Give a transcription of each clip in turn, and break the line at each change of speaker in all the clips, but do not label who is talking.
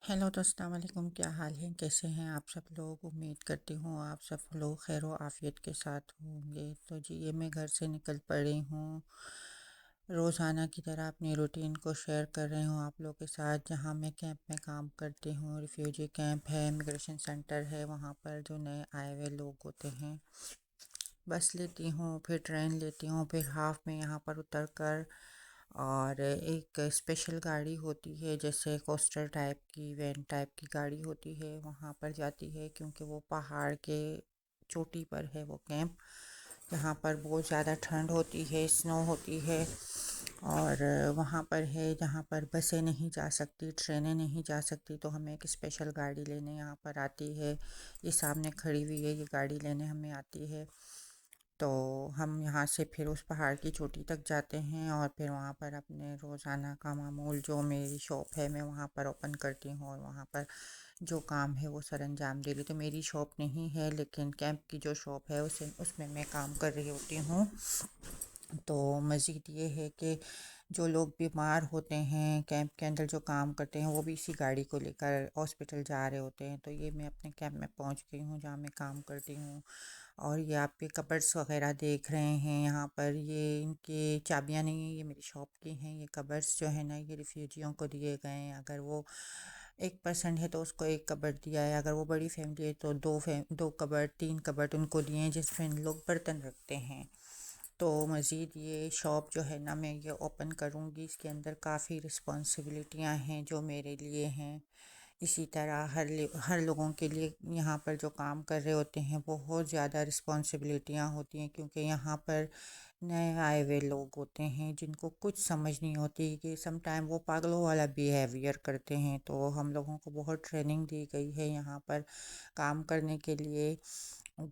Hello दोस्त, अस्सलाम वालेकुम। क्या हाल है? कैसे हैं आप सब लोग? उम्मीद करती हूँ आप सब लोग खैर आफियत के साथ होंगे। तो जी, ये मैं घर से निकल पड़ी हूँ रोज़ाना की तरह अपनी रूटीन को शेयर कर रही हूँ आप लोगों के साथ। जहाँ मैं कैंप में काम करती हूँ, रिफ्यूजी कैंप है, इमिग्रेशन सेंटर है। वहाँ पर जो नए आए हुए लोग होते हैं, बस लेती हूँ, फिर ट्रेन लेती हूँ, फिर हाफ में यहाँ पर उतर कर और एक स्पेशल गाड़ी होती है, जैसे कोस्टर टाइप की, वैन टाइप की गाड़ी होती है, वहाँ पर जाती है। क्योंकि वो पहाड़ के चोटी पर है वो कैंप, जहाँ पर बहुत ज़्यादा ठंड होती है, स्नो होती है। और वहाँ पर है जहाँ पर बसें नहीं जा सकती, ट्रेनें नहीं जा सकती, तो हमें एक स्पेशल गाड़ी लेने यहाँ पर आती है। ये सामने खड़ी हुई है, ये गाड़ी लेने हमें आती है। तो हम यहाँ से फिर उस पहाड़ की चोटी तक जाते हैं और फिर वहाँ पर अपने रोज़ाना का मामूल, जो मेरी शॉप है, मैं वहाँ पर ओपन करती हूँ और वहाँ पर जो काम है वो सरअंजाम दे रही। तो मेरी शॉप नहीं है, लेकिन कैंप की जो शॉप है उसे उसमें मैं काम कर रही होती हूँ। तो मज़ीद ये है कि जो लोग बीमार होते हैं कैंप के अंदर जो काम करते हैं, वो भी इसी गाड़ी को लेकर हॉस्पिटल जा रहे होते हैं। तो ये मैं अपने कैंप में पहुंच गई हूँ जहाँ मैं काम करती हूँ। और ये आप पे कबर्ड्स वगैरह देख रहे हैं यहाँ पर, ये इनकी चाबियाँ नहीं है, ये मेरी शॉप की हैं। ये कबर्ड्स जो है ना, ये रिफ्यूजियों को दिए गए हैं। अगर वो 1% है तो उसको एक कबर्ड दिया है, अगर वो बड़ी फैमिली है तो दो कबर्ड, 3 कबर्ड उनको दिए हैं, जिसमें लोग बर्तन रखते हैं। तो मज़ीद ये शॉप जो है ना, मैं ये ओपन करूँगी, इसके अंदर काफ़ी रिस्पॉन्सिबिलिटियाँ हैं जो मेरे लिए हैं। इसी तरह हर लोगों के लिए यहाँ पर जो काम कर रहे होते हैं, बहुत ज़्यादा रिस्पॉन्सिबिलिटियाँ होती हैं। क्योंकि यहाँ पर नए आए हुए लोग होते हैं जिनको कुछ समझ नहीं होती, कि सम टाइम वो पागलों वाला बिहेवियर करते हैं। तो हम लोगों को बहुत ट्रेनिंग दी गई है यहाँ पर काम करने के लिए।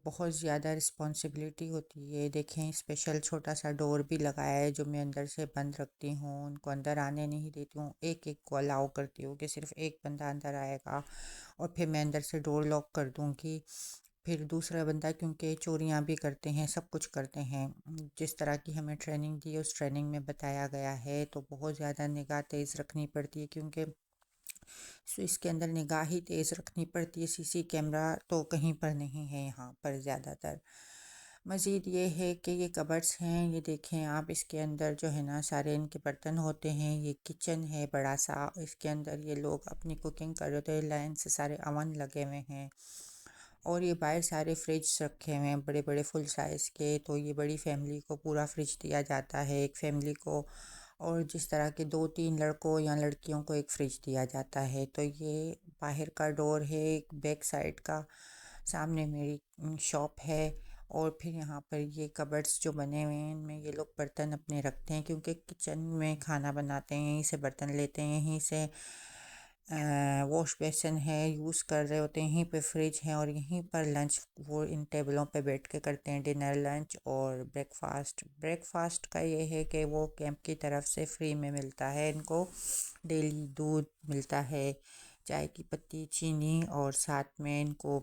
बहुत ज़्यादा रिस्पॉन्सिबिलिटी होती है। देखें, स्पेशल छोटा सा डोर भी लगाया है जो मैं अंदर से बंद रखती हूँ, उनको अंदर आने नहीं देती हूँ। एक एक को अलाउ करती हूँ कि सिर्फ एक बंदा अंदर आएगा, और फिर मैं अंदर से डोर लॉक कर दूँगी। फिर दूसरा बंदा, क्योंकि चोरियाँ भी करते हैं, सब कुछ करते हैं। जिस तरह की हमें ट्रेनिंग दी है उस ट्रेनिंग में बताया गया है। तो बहुत ज़्यादा निगाह तेज़ रखनी पड़ती है, क्योंकि इसके अंदर निगाह ही तेज़ रखनी पड़ती है। सीसी कैमरा तो कहीं पर नहीं है यहाँ पर ज़्यादातर। मज़ीद ये है कि ये कबर्ड्स हैं, ये देखें आप, इसके अंदर जो है ना सारे इनके बर्तन होते हैं। ये किचन है बड़ा सा, इसके अंदर ये लोग अपनी कुकिंग कर रहे होते हैं। लाइन से सारे अवन लगे हुए हैं, और ये बाहर सारे फ्रिज रखे हुए हैं, बड़े बड़े फुल साइज़ के। तो ये बड़ी फैमिली को पूरा फ्रिज दिया जाता है, एक फैमिली को। और जिस तरह के 2-3 लड़कों या लड़कियों को एक फ्रिज दिया जाता है। तो ये बाहर का डोर है, एक बैक साइड का। सामने मेरी शॉप है। और फिर यहाँ पर ये कबर्ड्स जो बने हुए हैं, इनमें ये लोग बर्तन अपने रखते हैं, क्योंकि किचन में खाना बनाते हैं, यहीं से बर्तन लेते हैं, यहीं से वॉश बेसिन है यूज़ कर रहे होते हैं, यहीं पे फ्रिज है, और यहीं पर लंच वो इन टेबलों पे बैठ के करते हैं, डिनर, लंच और ब्रेकफास्ट। ब्रेकफास्ट का ये है कि वो कैंप की तरफ से फ्री में मिलता है इनको। डेली दूध मिलता है, चाय की पत्ती, चीनी, और साथ में इनको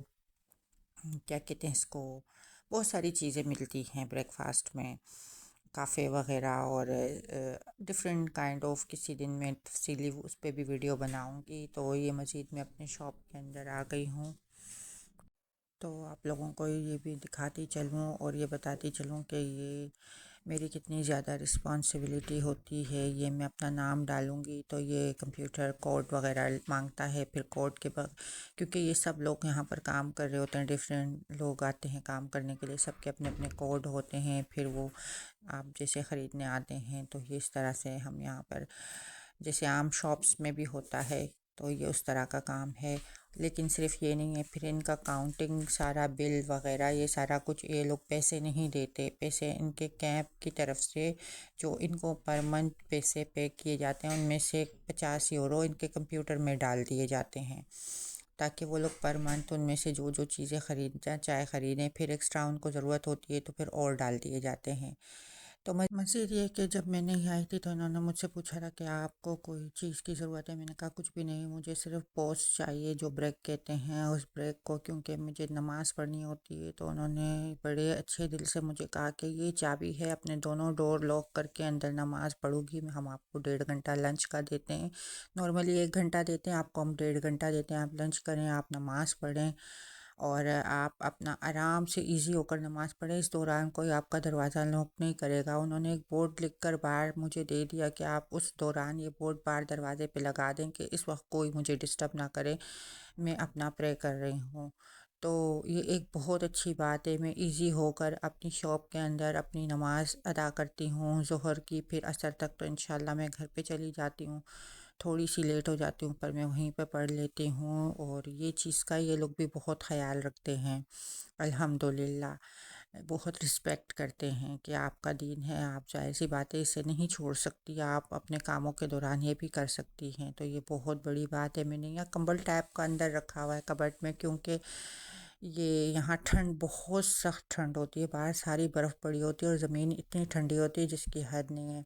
क्या कहते हैं इसको, बहुत सारी चीज़ें मिलती हैं ब्रेकफास्ट में, काफ़े वगैरह। और डिफरेंट काइंड ऑफ, किसी दिन मैं तफसीली उस पर भी वीडियो बनाऊंगी। तो ये मज़ीद मैं अपने शॉप के अंदर आ गई हूँ, तो आप लोगों को ये भी दिखाती चलूँ और ये बताती चलूँ कि ये मेरी कितनी ज़्यादा रिस्पॉन्सिबिलिटी होती है। ये मैं अपना नाम डालूँगी तो ये कंप्यूटर कोड वगैरह मांगता है। फिर कोड के बाद, क्योंकि ये सब लोग यहाँ पर काम कर रहे होते हैं, डिफरेंट लोग आते हैं काम करने के लिए, सबके अपने अपने कोड होते हैं। फिर वो आप जैसे ख़रीदने आते हैं, तो ये इस तरह से हम यहाँ पर, जैसे आम शॉप्स में भी होता है, तो ये उस तरह का काम है। लेकिन सिर्फ ये नहीं है, फिर इनका काउंटिंग, सारा बिल वगैरह, ये सारा कुछ, ये लोग पैसे नहीं देते। पैसे इनके कैंप की तरफ से जो इनको पर मंथ पैसे पे किए जाते हैं, उनमें से 50 यूरो इनके कंप्यूटर में डाल दिए जाते हैं, ताकि वो लोग पर मंथ उनमें से जो जो चीज़ें ख़रीदना चाहे ख़रीदें। फिर एक्स्ट्रा उनको ज़रूरत होती है तो फिर और डाल दिए जाते हैं। तो मज़ीद ये कि जब मैं नहीं आई थी तो इन्होंने मुझसे पूछा था कि आपको कोई चीज़ की ज़रूरत है। मैंने कहा कुछ भी नहीं, मुझे सिर्फ पॉज़ चाहिए जो ब्रेक कहते हैं उस ब्रेक को, क्योंकि मुझे नमाज़ पढ़नी होती है। तो उन्होंने बड़े अच्छे दिल से मुझे कहा कि ये चाबी है, अपने दोनों डोर लॉक करके अंदर नमाज़ पढ़ूगी। हम आपको 1.5 घंटा लंच का देते हैं, नॉर्मली 1 घंटा देते हैं, आपको हम 1.5 घंटा देते हैं। आप लंच करें, आप नमाज़ पढ़ें और आप अपना आराम से इजी होकर नमाज़ पढ़ें। इस दौरान कोई आपका दरवाज़ा नॉक नहीं करेगा। उन्होंने एक बोर्ड लिखकर बाहर मुझे दे दिया कि आप उस दौरान ये बोर्ड बाहर दरवाजे पे लगा दें कि इस वक्त कोई मुझे डिस्टर्ब ना करे, मैं अपना प्रे कर रही हूँ। तो ये एक बहुत अच्छी बात है। मैं इजी होकर अपनी शॉप के अंदर अपनी नमाज़ अदा करती हूँ ज़ोहर की, फिर असर तक तो इंशाल्लाह मैं घर पे चली जाती हूँ। थोड़ी सी लेट हो जाती हूँ पर मैं वहीं पे पढ़ लेती हूँ, और ये चीज़ का ये लोग भी बहुत ख़याल रखते हैं अल्हम्दुलिल्लाह। बहुत रिस्पेक्ट करते हैं कि आपका दीन है, आप ज़ाहिर सी बात है इसे नहीं छोड़ सकती, आप अपने कामों के दौरान ये भी कर सकती हैं। तो ये बहुत बड़ी बात है। मैंने यहाँ कंबल टाइप का अंदर रखा हुआ है कबर्ड में, क्योंकि ये यहाँ ठंड, बहुत सख्त ठंड होती है, बाहर सारी बर्फ़ पड़ी होती है और ज़मीन इतनी ठंडी होती है जिसकी हद नहीं है।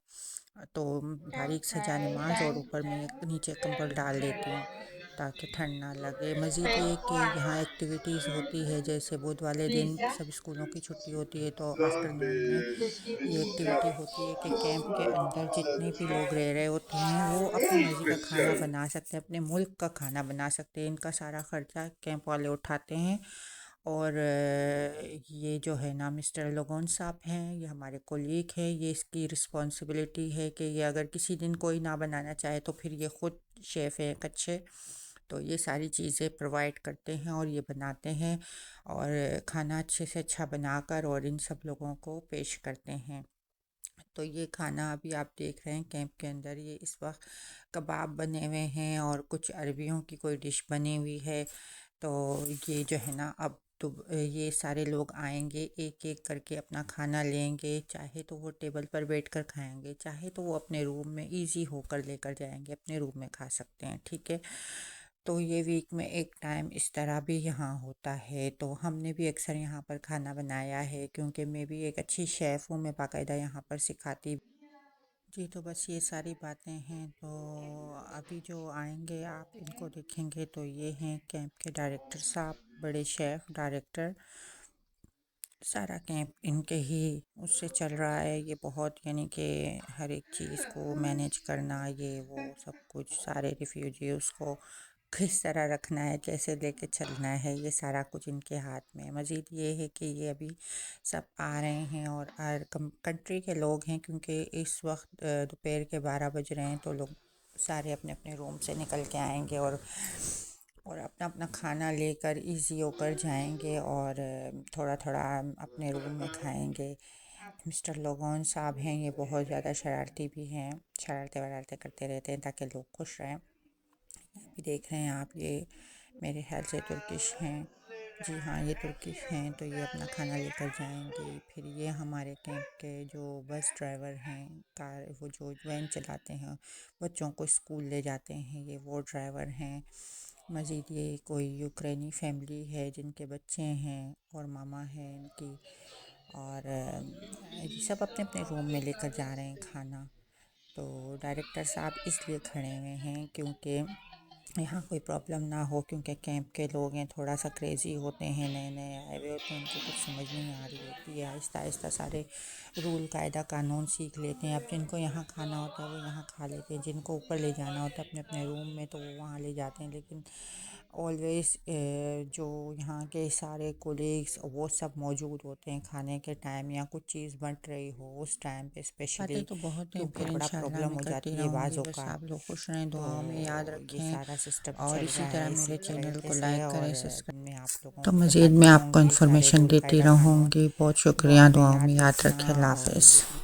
तो बारीक सजा नमाज और ऊपर में एक नीचे कंबल डाल देती हूँ ताकि ठंड ना लगे। मज़ीद ये कि यहाँ एक्टिविटीज़ होती है, जैसे बुध वाले दिन सब स्कूलों की छुट्टी होती है तो आफ्टरनून में ये एक्टिविटी होती है कि कैंप के अंदर जितने भी लोग रह रहे होते हैं वो अपनी मर्ज़ी का खाना बना सकते हैं, अपने मुल्क का खाना बना सकते हैं। इनका सारा ख़र्चा कैंप वाले उठाते हैं। और ये जो है ना मिस्टर लोगोन साहब हैं, ये हमारे कोलीग हैं, ये इसकी रिस्पॉन्सिबिलिटी है कि ये अगर किसी दिन कोई ना बनाना चाहे तो फिर ये ख़ुद शेफ़ हैं एक अच्छे, तो ये सारी चीज़ें प्रोवाइड करते हैं और ये बनाते हैं और खाना अच्छे से अच्छा बनाकर और इन सब लोगों को पेश करते हैं। तो ये खाना अभी आप देख रहे हैं कैंप के अंदर, ये इस वक्त कबाब बने हुए हैं और कुछ अरबियों की कोई डिश बनी हुई है। तो ये जो है ना अब तो ये सारे लोग आएंगे, एक एक करके अपना खाना लेंगे, चाहे तो वो टेबल पर बैठकर खाएंगे, चाहे तो वो अपने रूम में इजी होकर लेकर जाएंगे, अपने रूम में खा सकते हैं, ठीक है। तो ये वीक में एक टाइम इस तरह भी यहाँ होता है। तो हमने भी अक्सर यहाँ पर खाना बनाया है, क्योंकि मैं भी एक अच्छी शेफ़ हूँ, मैं बाकायदा यहाँ पर सिखाती जी। तो बस ये सारी बातें हैं। तो अभी जो आएंगे आप इनको देखेंगे तो ये हैं कैंप के डायरेक्टर साहब, बड़े शेफ़ डायरेक्टर। सारा कैंप इनके ही उससे चल रहा है। ये बहुत यानी कि हर एक चीज़ को मैनेज करना, ये वो सब कुछ, सारे रिफ्यूजीज़ को किस तरह रखना है, कैसे लेके चलना है, ये सारा कुछ इनके हाथ में है। मज़ीद ये है कि ये अभी सब आ रहे हैं और हर कंट्री के लोग हैं, क्योंकि इस वक्त दोपहर के 12 बज रहे हैं, तो लोग सारे अपने अपने रूम से निकल के आएंगे और अपना अपना खाना लेकर इजी होकर जाएंगे और थोड़ा थोड़ा अपने रूम में खाएंगे। मिस्टर लोगोन साहब हैं, ये बहुत ज़्यादा शरारती भी हैं, शरारतें वरारतें करते रहते हैं ताकि लोग खुश रहें। अभी देख रहे हैं आप, ये मेरे ख्याल से तुर्किश हैं। जी हाँ, ये तुर्किश हैं। तो ये अपना खाना लेकर जाएंगे। फिर ये हमारे कैंप के जो बस ड्राइवर हैं, कार वो जो वैन चलाते हैं, बच्चों को स्कूल ले जाते हैं, ये वो ड्राइवर हैं। मज़ीद ये कोई यूक्रेनी फैमिली है जिनके बच्चे हैं और मामा है इनकी, और सब अपने अपने रूम में लेकर जा रहे हैं खाना। तो डायरेक्टर साहब इसलिए खड़े हुए हैं क्योंकि यहाँ कोई प्रॉब्लम ना हो, क्योंकि कैंप के लोग हैं, थोड़ा सा क्रेज़ी होते हैं, नए नए आए हुए होते हैं, उनको कुछ समझ नहीं आ रही होती है। आहिस्ता आहिस्ता सारे रूल कायदा कानून सीख लेते हैं। अब जिनको यहाँ खाना होता है वो यहाँ खा लेते हैं, जिनको ऊपर ले जाना होता है अपने अपने रूम में तो वो वहाँ ले जाते हैं। लेकिन ऑलवेज़ जो यहाँ के सारे कोलीग्स वो सब मौजूद होते हैं खाने के टाइम, या कुछ चीज़ बन रही हो उस टाइम पे
बातें
स्पेशली,
तो बहुत हैं,
क्योंकि
फिर
बड़ा
इंशाल्लाह
प्रॉब्लम
मैं
हो
करती
जाती है
रहूँगी।
बाज़ों
बस
का।
आप लोग खुश रहें,
तो
दुआओं में याद
ये
रखें
सारा सिस्टम
और
चल
इसी
रहा
तरह
है इसी
मेरे चैनल
तरीके
को
से,
लाइक
और
करें, सब्सक्राइब।
मैं आप लोगों
तो
को
मज़ीद
बताती
मैं आपको
रहूँगी सारे
इन्फॉर्मेशन
रूल
देती
कायदा कानून।
रहूँगी। बहुत
दुआ
शुक्रिया,
में
दुआ में
याद
याद
रखना,
रखें। अल्लाह
और
हाफ़िज़।
ये